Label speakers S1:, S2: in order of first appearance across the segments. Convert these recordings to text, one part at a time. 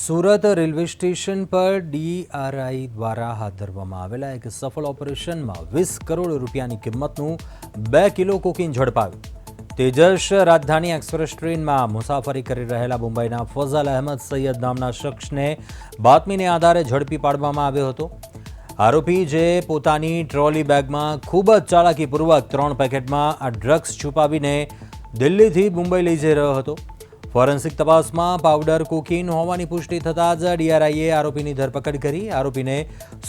S1: Surat railway station પર DRI દ્વારા હાથ ધરવામાં આવેલા એક સફળ ઓપરેશનમાં 20 કરોડ રૂપિયાની કિંમતનું 2 કિલો કોકીન ઝડપાયું। તેજસ રાજધાની એક્સપ્રેસ ટ્રેનમાં મુસાફરી કરી રહેલા મુંબઈના ફઝલ અહેમદ સૈયદ નામના શખ્સને બાતમીને આધારે ઝડપી પાડવામાં આવ્યો હતો। આરોપી જે પોતાની ટ્રોલી બેગમાં ખૂબ જ ચાલાકીપૂર્વક 3 પેકેટમાં આ ડ્રગ્સ છુપાવીને દિલ્હીથી મુંબઈ લઈ જઈ રહ્યો હતો। ફોરેન્સિક તપાસમાં પાવડર કોકીન હોવાની પુષ્ટિ થતાં જ ડીઆરઆઈએ આરોપીની ધરપકડ કરી। આરોપીને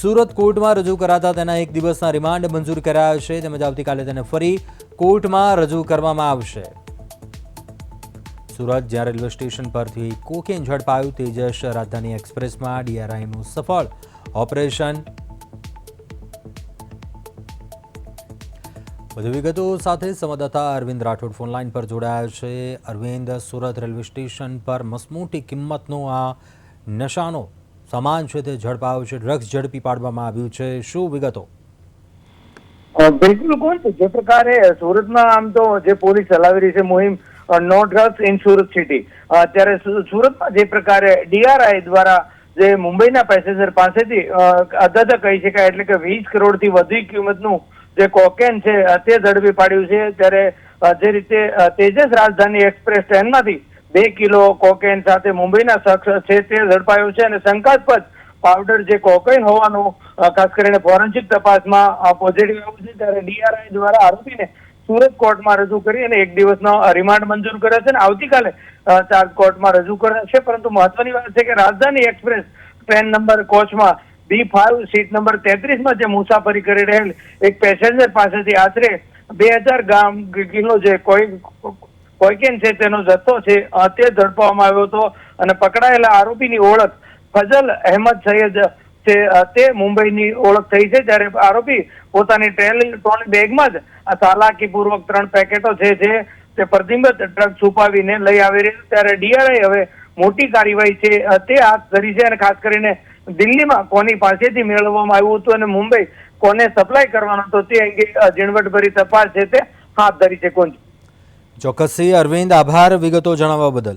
S1: સુરત કોર્ટમાં રજૂ કરાતા તેના 1 દિવસના રિમાન્ડ મંજૂર કરાયા છે, તેમજ આવતીકાલે તેને ફરી કોર્ટમાં રજૂ કરવામાં આવશે। સુરત જ્યાં રેલવે સ્ટેશન પરથી કોકીન ઝડપાયું, તેજસ રાજધાની એક્સપ્રેસમાં ડીઆરઆઈનું સફળ ઓપરેશન। વધુ વિગતો સાથે સંવાદદાતા અરવિંદ રાઠોડ ફોનલાઈન પર જોડાયા છે। અરવિંદ, સુરત રેલવે સ્ટેશન પર મસમોટી કિંમતનો આ નશાનો સામાન છે તે ઝડપાયો છે, ડ્રગ્સ ઝડપી પાડવામાં આવ્યું છે, શું વિગતો?
S2: બિલકુલ કોણ જે પ્રકારે સુરતમાં આમ તો જે પોલીસ ચલાવી રહી છે મુહિમ no drugs in Surat city, ત્યારે સુરતમાં જે પ્રકારે ડીઆરઆઈ દ્વારા જે મુંબઈના પેસેન્જર પાસેથી અદાદા કહી શકાય એટલે કે 20 કરોડથી વધુ કિંમતનું જે કોકેન છે તે ઝડપી પાડ્યું છે। ત્યારે જે રીતે તેજસ રાજધાની એક્સપ્રેસ ટ્રેનમાંથી 2 કિલો કોકેન સાથે મુંબઈના શખ્સ છે તે ઝડપાયો છે અને શંકાસ્પદ પાવડર જે કોકેન હોવાનું ખાસ કરીને ફોરેન્સિક તપાસમાં પોઝિટિવ આવ્યું છે। ત્યારે ડીઆરઆઈ દ્વારા આરોપીને સુરત કોર્ટમાં રજૂ કરી અને 1 દિવસનો રિમાન્ડ મંજૂર કર્યો છે અને આવતીકાલે ચાર્જ કોર્ટમાં રજૂ કરાશે। પરંતુ મહત્વની વાત છે કે રાજધાની એક્સપ્રેસ ટ્રેન નંબર કોચમાં B5 સીટ નંબર 33માં જે મુસાફરી કરી રહેલ એક પેસેન્જર પાસેથી આશરે 2000 કિલો જે કોકેન છે તેનો જથ્થો છે તે ઝડપવામાં આવ્યો હતો અને પકડાયેલા આરોપીની ઓળખ ફઝલ અહેમદ સૈયદ છે તે મુંબઈની ઓળખ થઈ છે। જ્યારે આરોપી પોતાની ટ્રોલી બેગમાં જ આ ચાલાકીપૂર્વક 3 પેકેટો છે તે પ્રતિબંધિત ડ્રગ છુપાવીને લઈ આવી રહી છે। ત્યારે ડીઆરઆઈ હવે મોટી કાર્યવાહી છે તે હાથ ધરી છે અને ખાસ કરીને દિલ્હીમાં કોની પાસેથી મેળવવામાં આવ્યું હતું અને મુંબઈ કોને સપ્લાય કરવાનો હતો તે અંગે ઝીણવટભરી તપાસ છે તે હાથ ધરી છે।
S1: ચોક્કસથી અરવિંદ, આભાર વિગતો જણાવવા બદલ।